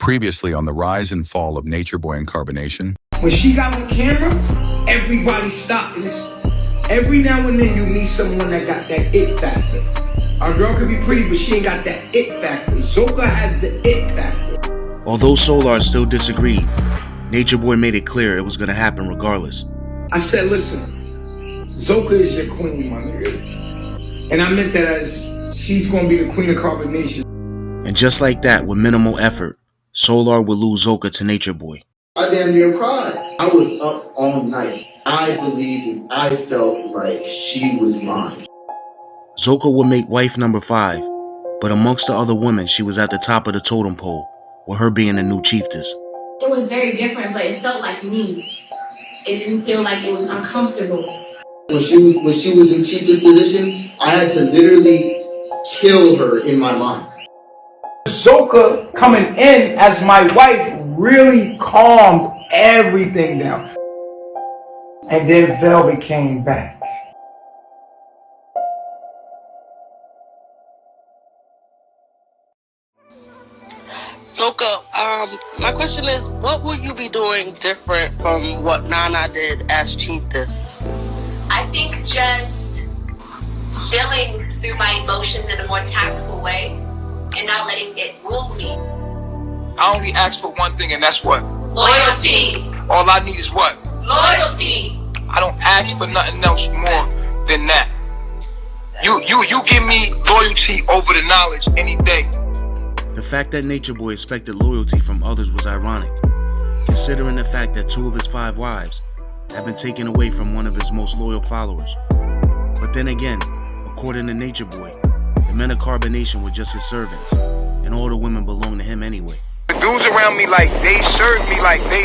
Previously on the rise and fall of Nature Boy and Carbonation. When she got on camera, everybody stopped. And every now and then you meet someone that got that it factor. Our girl could be pretty, but she ain't got that it factor. Zoka has the it factor. Although Solar still disagreed, Nature Boy made it clear it was going to happen regardless. I said, listen, Zoka is your queen, my nigga. And I meant that as she's going to be the queen of Carbonation. And just like that, with minimal effort, Solar would lose Zoka to Nature Boy. I damn near cried. I was up all night. I believed and I felt like she was mine. Zoka would make wife number 5, but amongst the other women, she was at the top of the totem pole, with her being the new chiefess. It was very different, but it felt like me. It didn't feel like it was uncomfortable. When she was in chiefess position, I had to literally kill her in my mind. Zoka coming in as my wife really calmed everything down. And then Velvet came back. Zoka, my question is, what will you be doing different from what Nana did as chiefess? I think just feeling through my emotions in a more tactful way and not letting it rule me. I only ask for one thing, and that's what? Loyalty. All I need is what? Loyalty. I don't ask for nothing else more than that. You give me loyalty over the knowledge any day. The fact that Nature Boy expected loyalty from others was ironic, considering the fact that 2 of his 5 wives had been taken away from one of his most loyal followers. But then again, according to Nature Boy, the men of Carbonation were just his servants, and all the women belonged to him anyway. The dudes around me, like, they serve me, like, they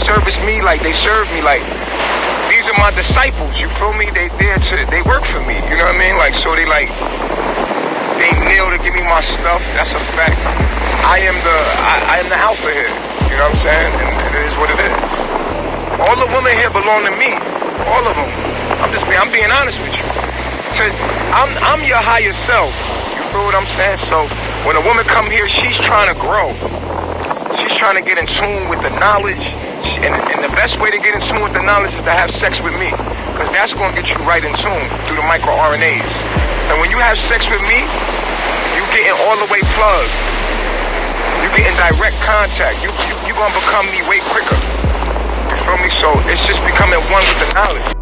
service me, like, they serve me, like, these are my disciples, you feel me? They work for me, you know what I mean? Like, so they kneel to give me my stuff, that's a fact. I am the alpha here, you know what I'm saying? And it is what it is. All the women here belong to me, all of them. I'm being honest with you. I'm your higher self, you feel what I'm saying? So when a woman come here, she's trying to grow. She's trying to get in tune with the knowledge, and the best way to get in tune with the knowledge is to have sex with me, because that's going to get you right in tune through the microRNAs. And when you have sex with me, you're getting all the way plugged. You're getting direct contact. You're going to become me way quicker. You feel me? So it's just becoming one with the knowledge.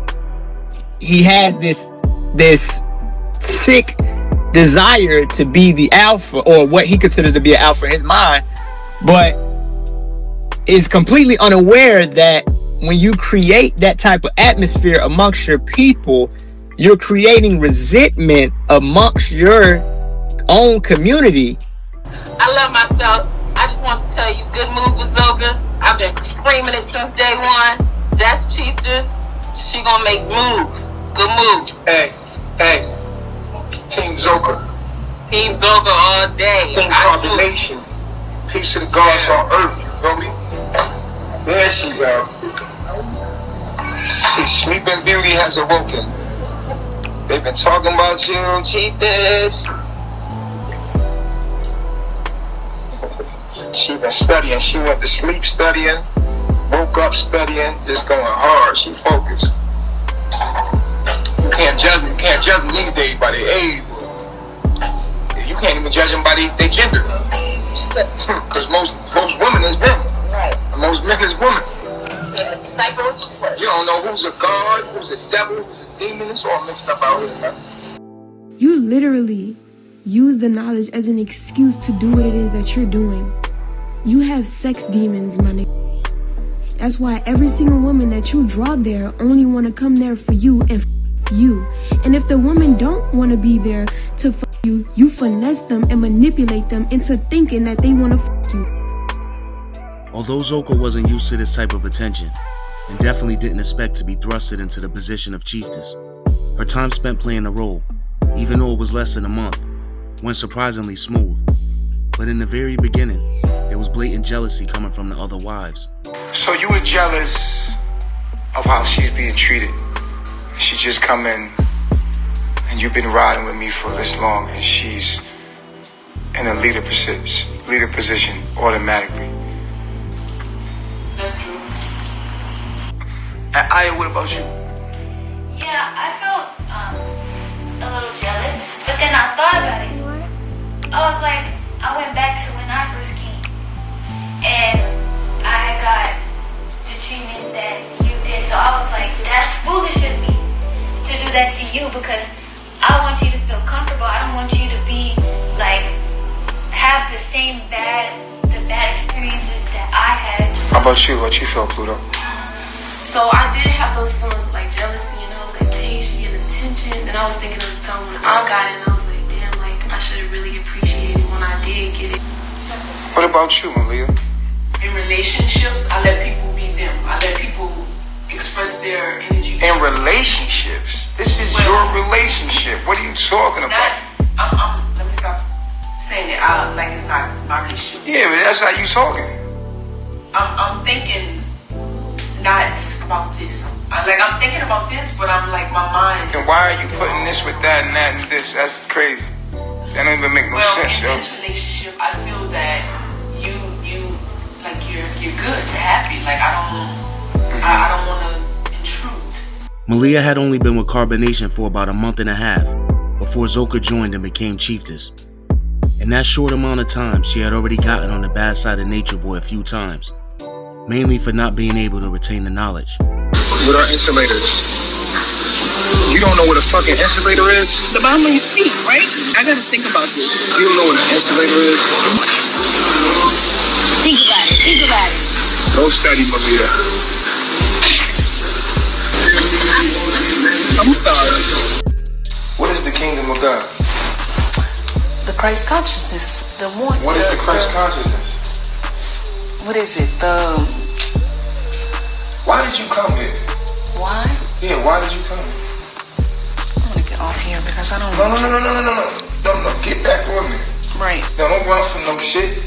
He has this sick desire to be the alpha, or what he considers to be an alpha in his mind, but is completely unaware that when you create that type of atmosphere amongst your people, you're creating resentment amongst your own community. I love myself. I just want to tell you, good move with Zoka. I've been screaming it since day one. That's chiefess. She gonna make moves. Good move. Hey, Team Zoka. Team Zoka all day. Team Carbonation. Peace of the gods on earth, you feel me? There she go. Sleeping Beauty has awoken. They've been talking about you, chiefess. She been studying. She went to sleep studying, woke up studying, just going hard. She focused. You can't judge them these days by their age. You can't even judge them by their gender. Because most women is men. And most men is women. You don't know who's a god, who's a devil, who's a demon. It's all mixed up out here, man. You literally use the knowledge as an excuse to do what it is that you're doing. You have sex demons, my nigga. That's why every single woman that you draw there only want to come there for you and you. And if the women don't want to be there to you, you finesse them and manipulate them into thinking that they want to you. Although Zoka wasn't used to this type of attention, and definitely didn't expect to be thrusted into the position of chiefess, her time spent playing the role, even though it was less than a month, went surprisingly smooth. But in the very beginning, there was blatant jealousy coming from the other wives. So you were jealous of how she's being treated. She just come in, and you've been riding with me for this long, and she's in a leader position automatically. Aya, what about you? Yeah, I felt a little jealous, but then I thought about it. I was like, I went back to when I first came, and I had got the treatment that you did. So I was like, that's foolish of me to do that to you, because I want you to feel comfortable. I don't want you to be like have the same bad experiences that I had. How about you? What you felt, Pluto? So I did have those feelings of like jealousy, and I was like, dang, she getting attention. And I was thinking of the time when I got it, and I was like, damn, like I should have really appreciated when I did get it. What about you, Malia? In relationships, I let people be them. I let people express their energy. In relationships? This is your relationship. What are you talking about? Let me stop saying that. Like it's not my relationship. Yeah, but that's how you talking. I'm thinking not about this. I'm thinking about this, but I'm like, my mind. Then why are you putting this with that and that and this? That's crazy. That don't even make no sense, yo. In this relationship, I feel that you like you're good, you're happy. Like I don't want to intrude. Malia had only been with Carbonation for about a month and a half before Zoka joined and became Chiefess. In that short amount of time, she had already gotten on the bad side of Nature Boy a few times, mainly for not being able to retain the knowledge. What are insulators? You don't know what a fucking insulator is? The bottom of your feet, right? I gotta think about this. You don't know what an insulator is? Think about it. Go study, Malia. I'm sorry. What is the kingdom of God? The Christ consciousness, the one. What is the Christ consciousness? What is it? Why did you come here? Why? Yeah, why did you come here? I want to get off here because I don't. No. Get back on me. Right. No, don't run from no shit.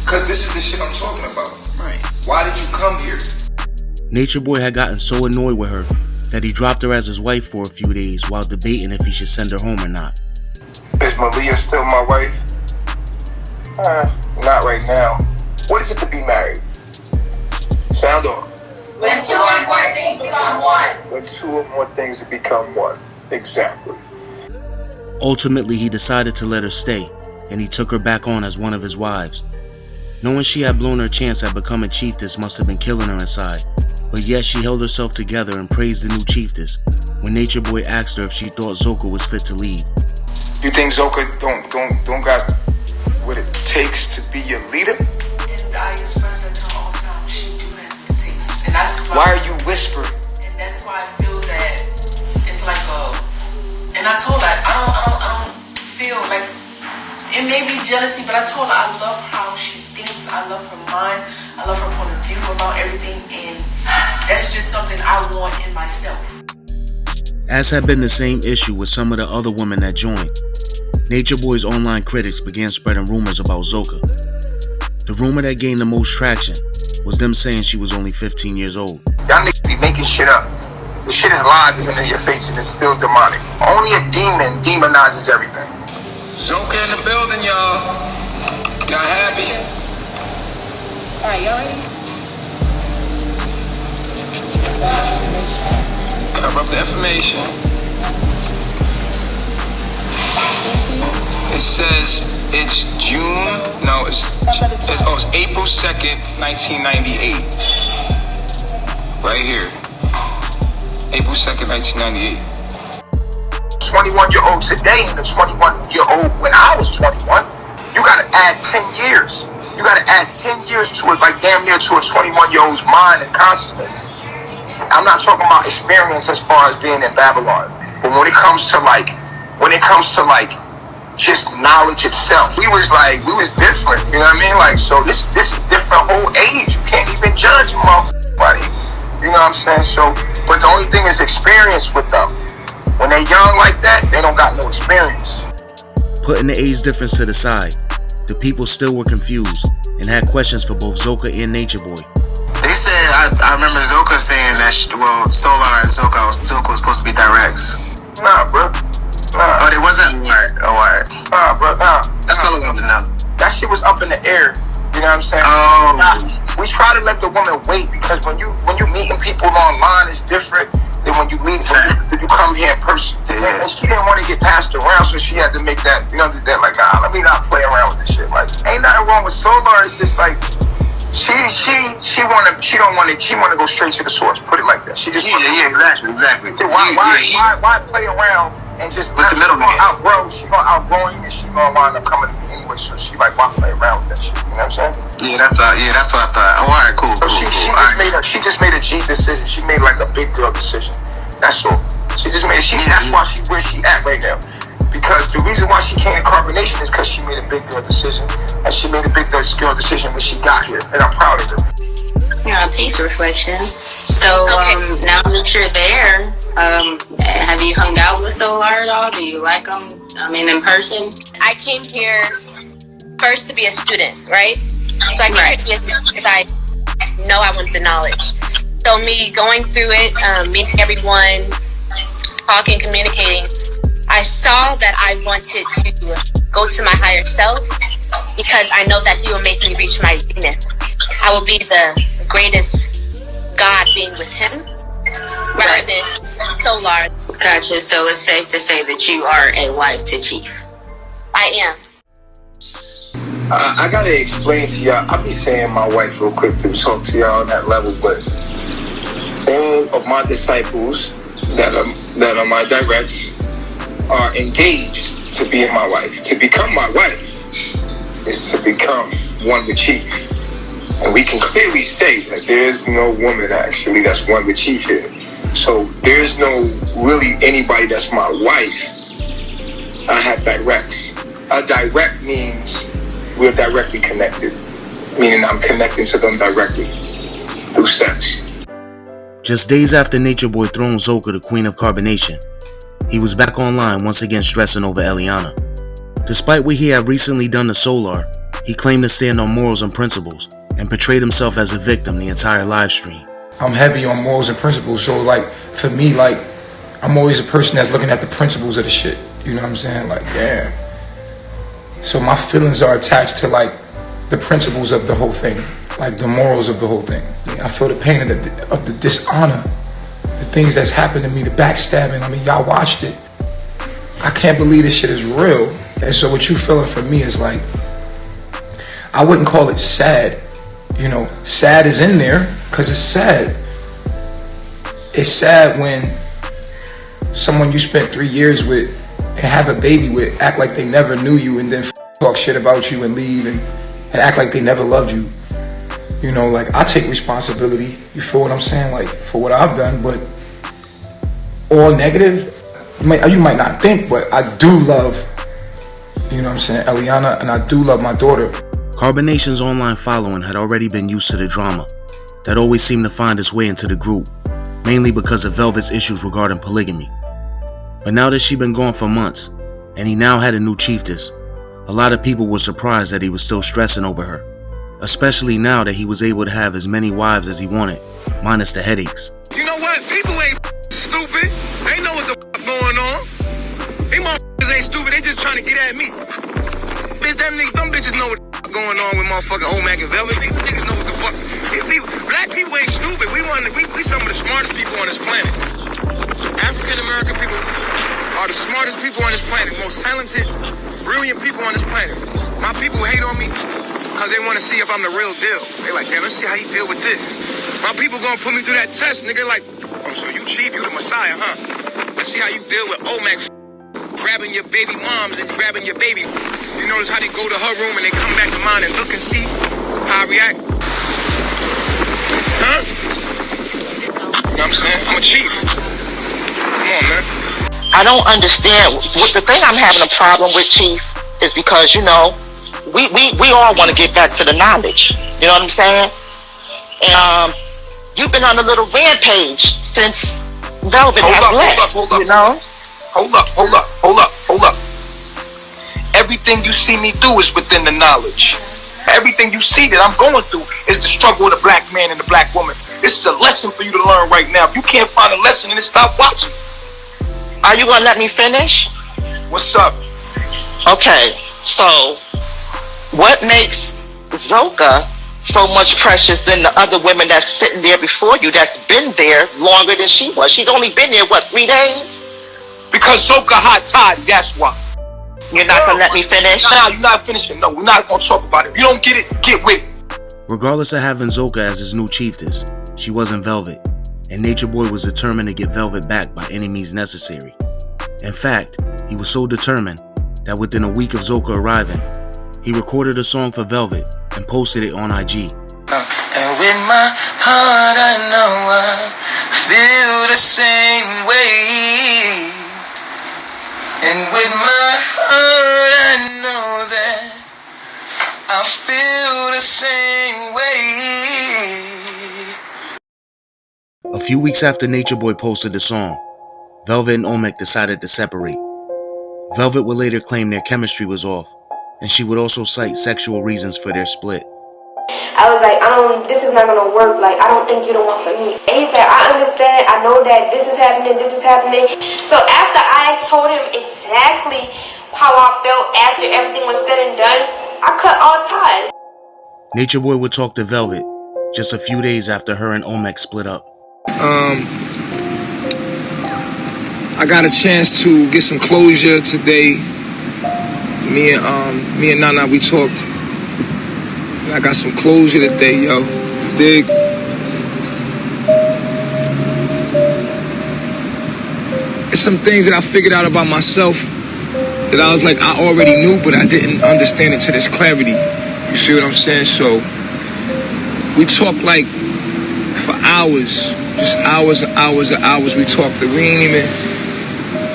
Cause this is the shit I'm talking about. Right. Why did you come here? Nature Boy had gotten so annoyed with her that he dropped her as his wife for a few days while debating if he should send her home or not. Is Malia still my wife? Not right now. What is it to be married? Sound on. When two or more things become one. When two or more things become one. Exactly. Ultimately, he decided to let her stay, and he took her back on as one of his wives. Knowing she had blown her chance at becoming Chiefess must have been killing her inside, but yet she held herself together and praised the new Chiefess when Nature Boy asked her if she thought Zoka was fit to lead. You think Zoka don't got what it takes to be your leader? And I express that to her all the time. She do has what it takes. And that's why are you whispering? And that's why I feel that it's like and I told her I don't feel like it may be jealousy, but I told her I love how she thinks, I love her mind, I love her point of view about everything, and that's just something I want in myself. As had been the same issue with some of the other women that joined, Nature Boy's online critics began spreading rumors about Zoka. The rumor that gained the most traction was them saying she was only 15 years old. Y'all niggas be making shit up. The shit is live, it's in your face, and it's still demonic. Only a demon demonizes everything. Zoka in the building, y'all. Y'all happy? Alright, y'all ready? Cover up the information. It says it's it's April 2nd, 1998. Right here. April 2nd, 1998. 21-year-old today and a 21-year-old when I was 21, you gotta add 10 years. You gotta add 10 years to it, like damn near to a 21-year-old's mind and consciousness. I'm not talking about experience as far as being in Babylon, but when it comes to just knowledge itself, we was different, you know what I mean? Like, so this is different whole age. You can't even judge motherfucker, you know what I'm saying? So, but the only thing is experience with them. When they young like that, they don't got no experience. Putting the age difference to the side, the people still were confused and had questions for both Zoka and Nature Boy. They said, I remember Zoka saying that, Solar and Zoka was supposed to be directs. Nah, bro. Nah. Oh, they wasn't? Alright. Nah, bro, nah. That's not what I want to know. That shit was up in the air. You know what I'm saying? We try to let the woman wait because when you meeting people online, it's different than when you come here in person. And she didn't want to get passed around, so she had to make that, that like, nah, let me not play around with this shit. Like, ain't nothing wrong with Solar. It's just like she don't want to go straight to the source. Put it like that. She just exactly. Why play around and just with the middleman? She gonna outgrow you, and she gonna wind up coming to me anyway. So she like, why play around with that shit? You know what I'm saying? Yeah, that's what I thought. Oh, all right, cool. She just made a G decision. She made like a big girl decision. That's all. She just made. That's why she where she at right now. Because the reason why she came to Carbonation is because she made a big girl decision, and she made a big girl decision when she got here, and I'm proud of her. Yeah, peace reflection. So now that you're there, have you hung out with Solar at all? Do you like him? I mean, in person? I came here first to be a student, right? So I came here to be a student because I know I want the knowledge. So me going through it, meeting everyone, talking, communicating, I saw that I wanted to go to my higher self because I know that he will make me reach my zenith. I will be the greatest God being with him rather than Solar. Gotcha. So it's safe to say that you are a wife to Chief. I am. I gotta explain to y'all. I'll be saying my wife real quick to talk to y'all on that level, but all of my disciples that are my directs are engaged to being my wife. To become my wife is to become one with Chief. And we can clearly say that there's no woman actually that's one with Chief here. So there's no really anybody that's my wife. I have directs. A direct means we're directly connected, meaning I'm connecting to them directly through sex. Just days after Nature Boy thrown Zoka the Queen of Carbonation, he was back online once again stressing over Eliana. Despite what he had recently done to Solar, he claimed to stand on morals and principles and portrayed himself as a victim the entire live stream. I'm heavy on morals and principles, so like for me, like I'm always a person that's looking at the principles of the shit. You know what I'm saying? Like, damn. So my feelings are attached to like the principles of the whole thing, like the morals of the whole thing. I feel the pain of the dishonor, the things that's happened to me, the backstabbing. I mean, y'all watched it. I can't believe this shit is real. And so what you feeling for me is like, I wouldn't call it sad. You know, sad is in there because it's sad. It's sad when someone you spent 3 years with and have a baby with act like they never knew you and then talk shit about you and leave and act like they never loved you. You know, like I take responsibility, you feel what I'm saying, like for what I've done, but all negative, you might not think, but I do love, you know what I'm saying, Eliana, and I do love my daughter. Carbonation's online following had already been used to the drama that always seemed to find its way into the group, mainly because of Velvet's issues regarding polygamy. But now that she'd been gone for months, and he now had a new chiefess, a lot of people were surprised that he was still stressing over her, especially now that he was able to have as many wives as he wanted, minus the headaches. You know what? People ain't stupid. They know what the going on. They motherfuckers ain't stupid. They just trying to get at me. Bitch, them bitches know what going on with motherfucking Old Mac and Velvet. These niggas know what the fuck. Black people ain't stupid. We some of the smartest people on this planet. African American people are the smartest people on this planet, most talented, brilliant people on this planet. My people hate on me because they want to see if I'm the real deal. They like, damn, let's see how you deal with this. My people gonna put me through that test, nigga. Like, oh, so you Chief, you the Messiah, huh? Let's see how you deal with Omac grabbing your baby moms and grabbing your baby. You notice how they go to her room and they come back to mine and look and see how I react? Huh? You know what I'm saying? I'm a Chief. Come on, man. I don't understand. The thing I'm having a problem with, Chief, is because, you know, we all want to get back to the knowledge. You know what I'm saying? And you've been on a little rampage since Velvet has left. Hold up. You know? Hold up. Everything you see me do is within the knowledge. Everything you see that I'm going through is the struggle of the black man and the black woman. This is a lesson for you to learn right now. If you can't find a lesson, then stop watching. Are you gonna let me finish? What's up? Okay, so what makes Zoka so much precious than the other women that's sitting there before you that's been there longer than she was? She's only been there, what, 3 days? Because Zoka hot toddy, that's why. You're not gonna let me finish? Nah, you're not finishing. No, we're not gonna talk about it. If you don't get it, get with it. Regardless of having Zoka as his new chiefess, she wasn't Velvet, and Nature Boy was determined to get Velvet back by any means necessary. In fact, he was so determined that within a week of Zoka arriving, he recorded a song for Velvet and posted it on IG. And with my heart I know I feel the same way. And with my heart I know that I feel the same way. A few weeks after Nature Boy posted the song, Velvet and Omek decided to separate. Velvet would later claim their chemistry was off, and she would also cite sexual reasons for their split. I was like, this is not gonna work. Like, I don't think you're the one for me. And he said, I understand. I know that this is happening. So after I told him exactly how I felt after everything was said and done, I cut all ties. Nature Boy would talk to Velvet just a few days after her and Omek split up. I got a chance to get some closure today. Me and Nana, we talked. I got some closure today, yo. Dig? It's some things that I figured out about myself that I was like, I already knew, but I didn't understand it to this clarity. You see what I'm saying? So we talked like for hours, just hours and hours and hours. We talked.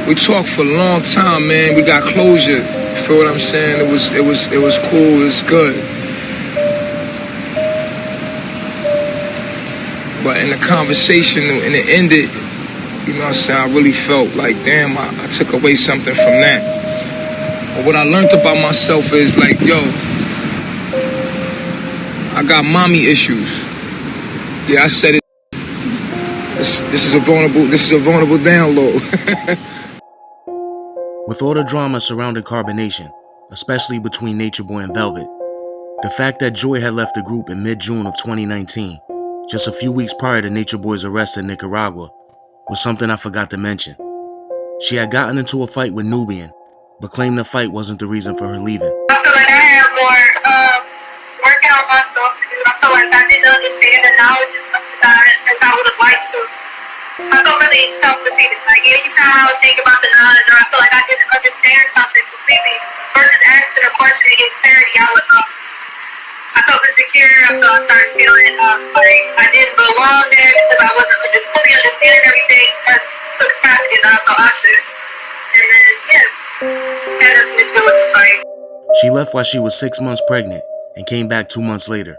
We talked for a long time, man. We got closure. You feel what I'm saying? It was cool. It was good. But in the conversation, and it ended, you know what I'm saying, I really felt like, damn, I took away something from that. But what I learned about myself is like, yo, I got mommy issues. Yeah, I said it. This is a vulnerable download. With all the drama surrounding Carbonation, especially between Nature Boy and Velvet, the fact that Joy had left the group in mid-June of 2019, just a few weeks prior to Nature Boy's arrest in Nicaragua, was something I forgot to mention. She had gotten into a fight with Nubian, but claimed the fight wasn't the reason for her leaving. I feel like I had more working on myself to do. I feel like I didn't understand the knowledge as I would have liked to. I felt really self-defeated. Like anytime I would think about the knowledge, or I feel like I didn't understand something completely, versus asking a question and getting clarity, I felt insecure. I started feeling like I didn't belong there because I wasn't fully understanding everything to the capacity that I thought I should. And then, had nothing to do with the fight. She left while she was 6 months pregnant and came back 2 months later.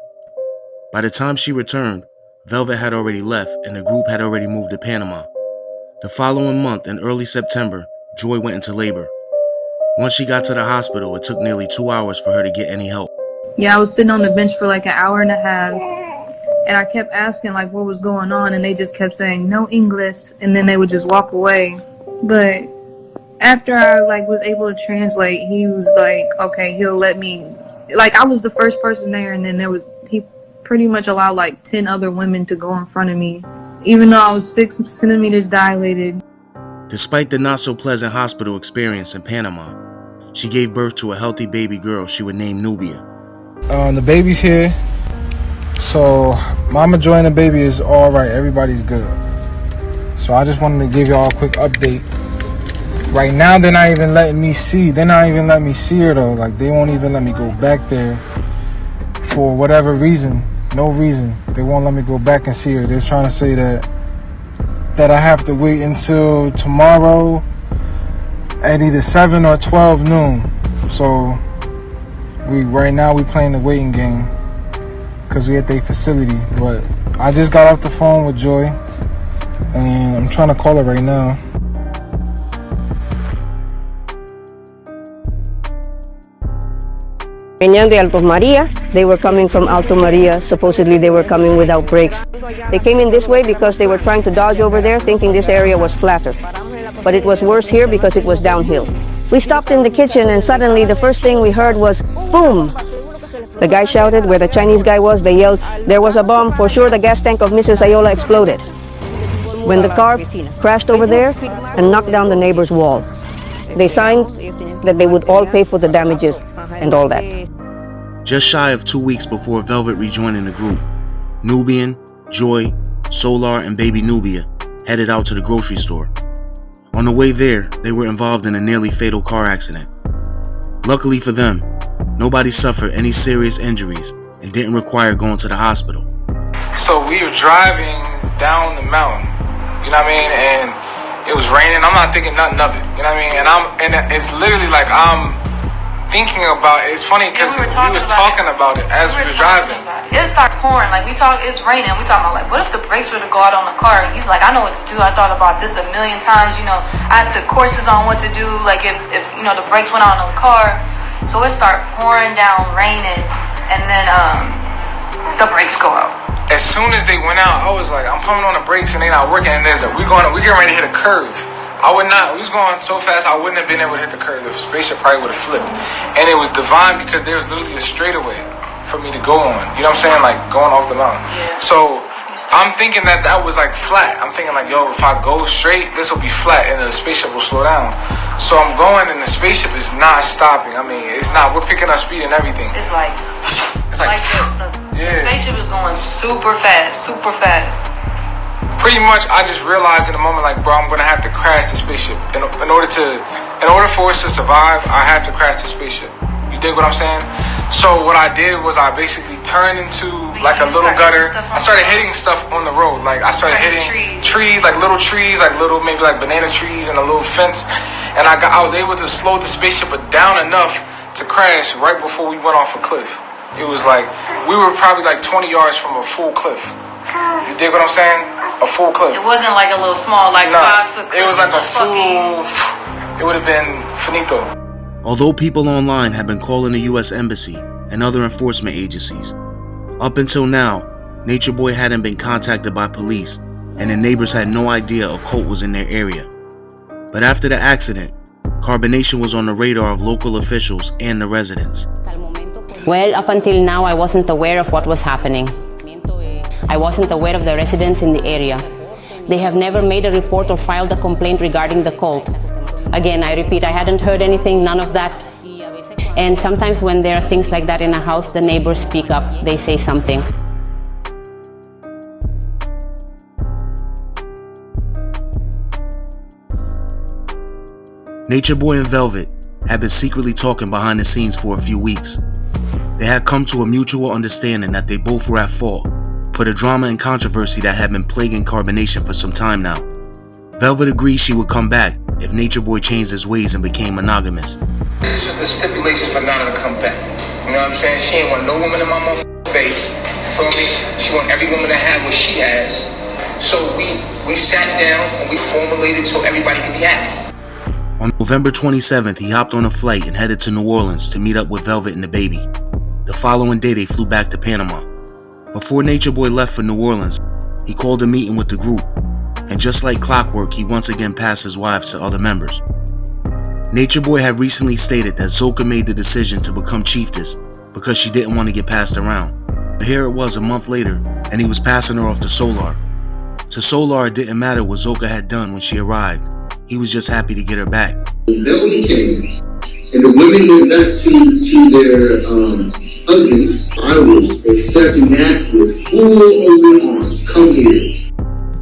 By the time she returned, Velvet had already left and the group had already moved to Panama. The following month, in early September, Joy went into labor. Once she got to the hospital, it took nearly 2 hours for her to get any help. Yeah, I was sitting on the bench for like an hour and a half, and I kept asking like what was going on, and they just kept saying no English, and then they would just walk away. But after I like was able to translate, he was like, okay, he'll let me. Like I was the first person there, and then he pretty much allowed like 10 other women to go in front of me, even though I was 6 centimeters dilated. Despite the not so pleasant hospital experience in Panama, she gave birth to a healthy baby girl she would name Nubia. The baby's here, so Mama Joy and the baby is all right. Everybody's good. So I just wanted to give y'all a quick update. Right now, they're not even letting me see. They're not even letting me see her though. Like they won't even let me go back there for whatever reason. No reason. They won't let me go back and see her. They're trying to say that I have to wait until tomorrow at either 7 or 12 noon. So right now we playing the waiting game because we at their facility. But I just got off the phone with Joy and I'm trying to call her right now. Venían de Alto Maria. They were coming from Alto Maria. Supposedly they were coming without brakes. They came in this way because they were trying to dodge over there, thinking this area was flatter. But it was worse here because it was downhill. We stopped in the kitchen and suddenly the first thing we heard was boom. The guy shouted. Where the Chinese guy was, they yelled, "There was a bomb. For sure the gas tank of Mrs. Ayola exploded." When the car crashed over there and knocked down the neighbor's wall, they signed that they would all pay for the damages and all that. Just shy of 2 weeks before Velvet rejoining the group, Nubian, Joy, Solar, and baby Nubia headed out to the grocery store. On the way there, they were involved in a nearly fatal car accident. Luckily for them, nobody suffered any serious injuries and didn't require going to the hospital. So we were driving down the mountain, you know what I mean, and it was raining. I'm not thinking nothing of it, you know what I mean, and it's literally like I'm thinking about it. It's funny because we was talking about it as we were driving. It started pouring, like it's raining. We talking about like, what if the brakes were to go out on the car? He's like, I know what to do. I thought about this a million times. You know, I took courses on what to do. Like if you know the brakes went out on the car, so it started pouring down, raining, and then the brakes go out. As soon as they went out, I was like, I'm pumping on the brakes and they not working. And we getting ready to hit a curve. We was going so fast, I wouldn't have been able to hit the curve. The spaceship probably would have flipped. And it was divine because there was literally a straightaway for me to go on. You know what I'm saying? Like going off the mountain. Yeah. So I'm thinking that was like flat. I'm thinking like, yo, if I go straight, this will be flat and the spaceship will slow down. So I'm going and the spaceship is not stopping. I mean, it's not. We're picking up speed and everything. It's like the spaceship is going super fast, super fast. Pretty much, I just realized in a moment, like, bro, I'm gonna have to crash the spaceship. In order for us to survive, I have to crash the spaceship. You dig what I'm saying? So what I did was I basically turned into like a little gutter. I started hitting stuff on the road. Like I started hitting trees, like little trees, like little maybe like banana trees and a little fence. And I was able to slow the spaceship down enough to crash right before we went off a cliff. It was like we were probably like 20 yards from a full cliff. You dig what I'm saying? A full cliff. It wasn't like a little small, like 5-foot cliff. It was like a full. It would have been finito. Although people online have been calling the U.S. Embassy and other enforcement agencies, up until now, Nature Boy hadn't been contacted by police, and the neighbors had no idea a cult was in their area. But after the accident, carbonation was on the radar of local officials and the residents. Well, up until now, I wasn't aware of what was happening. I wasn't aware of the residents in the area. They have never made a report or filed a complaint regarding the cult. Again, I repeat, I hadn't heard anything, none of that. And sometimes when there are things like that in a house, the neighbors speak up, they say something. Nature Boy and Velvet had been secretly talking behind the scenes for a few weeks. They had come to a mutual understanding that they both were at fault for the drama and controversy that had been plaguing carbonation for some time now. Velvet agreed she would come back if Nature Boy changed his ways and became monogamous. This is the stipulation for Nana to come back. You know what I'm saying? She ain't want no woman in my motherfucking face. Feel me? She want every woman to have what she has. So we sat down and we formulated so everybody could be happy. On November 27th, he hopped on a flight and headed to New Orleans to meet up with Velvet and the baby. The following day, they flew back to Panama. Before Nature Boy left for New Orleans, he called a meeting with the group, and just like clockwork, he once again passed his wives to other members. Nature Boy had recently stated that Zoka made the decision to become chiefess because she didn't want to get passed around. But here it was a month later, and he was passing her off to Solar. To Solar, it didn't matter what Zoka had done when she arrived. He was just happy to get her back. When Velvet came, and the women went back to their husbands, I was accepting that with full open arms. Come here.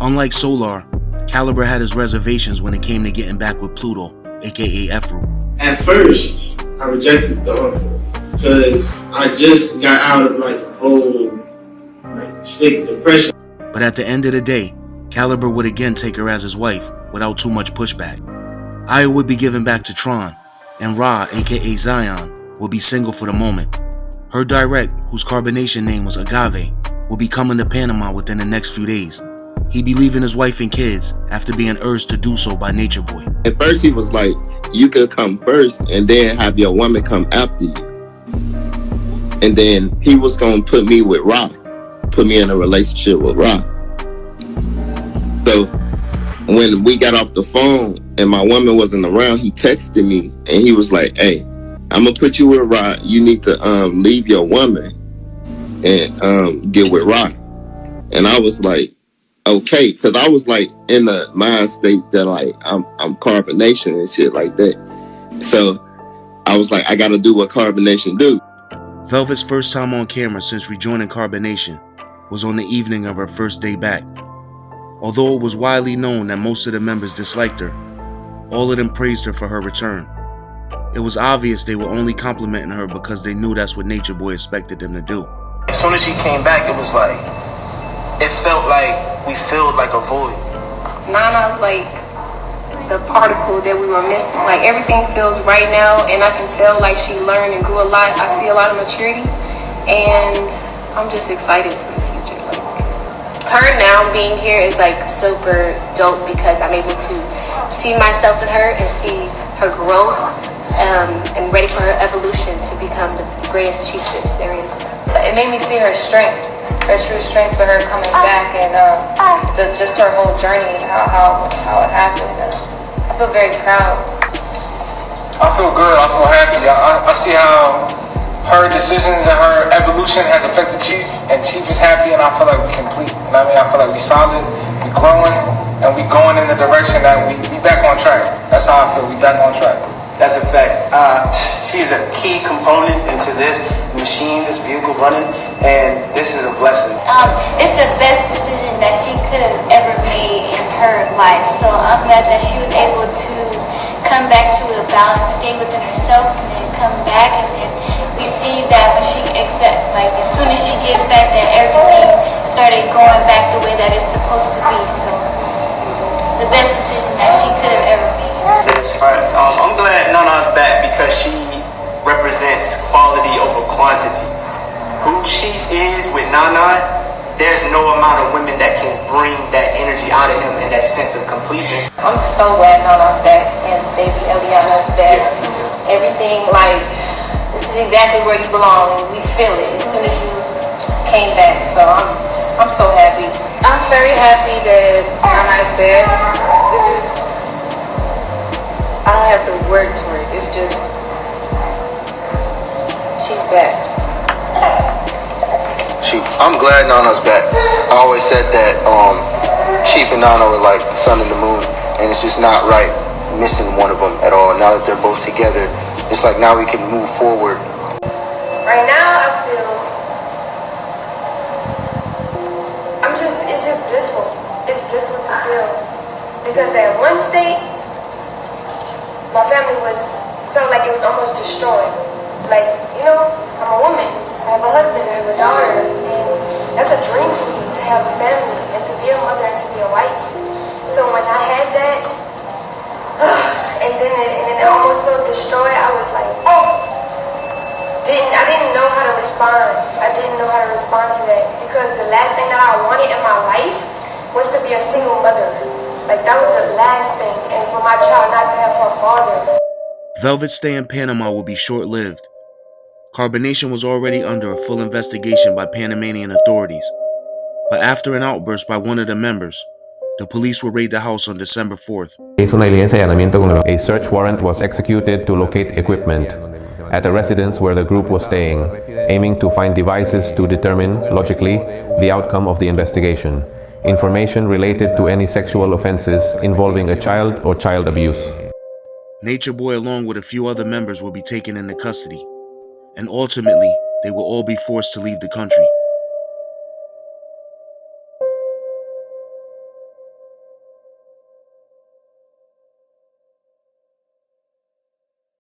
Unlike Solar, Caliber had his reservations when it came to getting back with Pluto, aka Efru. At first, I rejected the offer because I just got out of like a whole slick depression. But at the end of the day, Caliber would again take her as his wife without too much pushback. Aya would be given back to Tron, and Ra, aka Zion, would be single for the moment. Her direct, whose carbonation name was Agave, will be coming to Panama within the next few days. He'd be leaving his wife and kids after being urged to do so by Nature Boy. At first he was like, you could come first and then have your woman come after you. And then he was going to put me with Ra, put me in a relationship with Ra. So when we got off the phone and my woman wasn't around, he texted me and he was like, hey, I'm gonna put you with Rod. You need to leave your woman and get with Rod. And I was like, okay, because I was like in the mind state that like I'm carbonation and shit like that. So I was like, I gotta do what carbonation do. Velvet's first time on camera since rejoining Carbonation was on the evening of her first day back. Although it was widely known that most of the members disliked her, all of them praised her for her return. It was obvious they were only complimenting her because they knew that's what Nature Boy expected them to do. As soon as she came back, it was like, it felt like we filled like a void. Nana's like the particle that we were missing. Like everything feels right now, and I can tell like she learned and grew a lot. I see a lot of maturity, and I'm just excited for the future. Like her now being here is like super dope because I'm able to see myself in her and see her growth, and ready for her evolution to become the greatest chiefess there is. It made me see her strength, her true strength for her coming back, and just her whole journey and how it happened. I feel very proud. I feel good. I feel happy. I see how her decisions and her evolution has affected Chief, and Chief is happy, and I feel like we complete. You know what I mean? I feel like we solid, we growing, and we going in the direction that we back on track. That's how I feel. We back on track. That's a fact. She's a key component into this machine, this vehicle running, and this is a blessing. It's the best decision that she could have ever made in her life. So I'm glad that she was able to come back to a balance, stay within herself, and then come back. And then we see that when she accepts, like as soon as she gets back, that everything started going back the way that it's supposed to be. So it's the best decision that she could have ever made. I'm glad Nana's back because she represents quality over quantity. Who Chief is with Nana, there's no amount of women that can bring that energy out of him and that sense of completeness. I'm so glad Nana's back and baby Eliana's back. Everything, like, this is exactly where you belong, and we feel it as soon as you came back. So I'm so happy. I'm very happy that Nana is back. I don't have the words for it. It's just, she's back. I'm glad Nana's back. I always said that Chief and Nana were like sun and the moon, and it's just not right missing one of them at all. Now that they're both together, it's like now we can move forward. Right now, I feel, it's just blissful. It's blissful to feel. Because at one state, my family felt like it was almost destroyed. Like, you know, I'm a woman, I have a husband, I have a daughter, and that's a dream for me to have a family and to be a mother and to be a wife. So when I had that, and then it almost felt destroyed, I was like, I didn't know how to respond. I didn't know how to respond to that because the last thing that I wanted in my life was to be a single mother. Like, that was the last thing, and for my child not to have her father. Velvet's stay in Panama will be short-lived. Carbonation was already under a full investigation by Panamanian authorities, but after an outburst by one of the members, the police will raid the house on December 4th. A search warrant was executed to locate equipment at a residence where the group was staying, aiming to find devices to determine, logically, the outcome of the investigation. Information related to any sexual offenses involving a child or child abuse. Nature Boy, along with a few other members, will be taken into custody, and ultimately, they will all be forced to leave the country.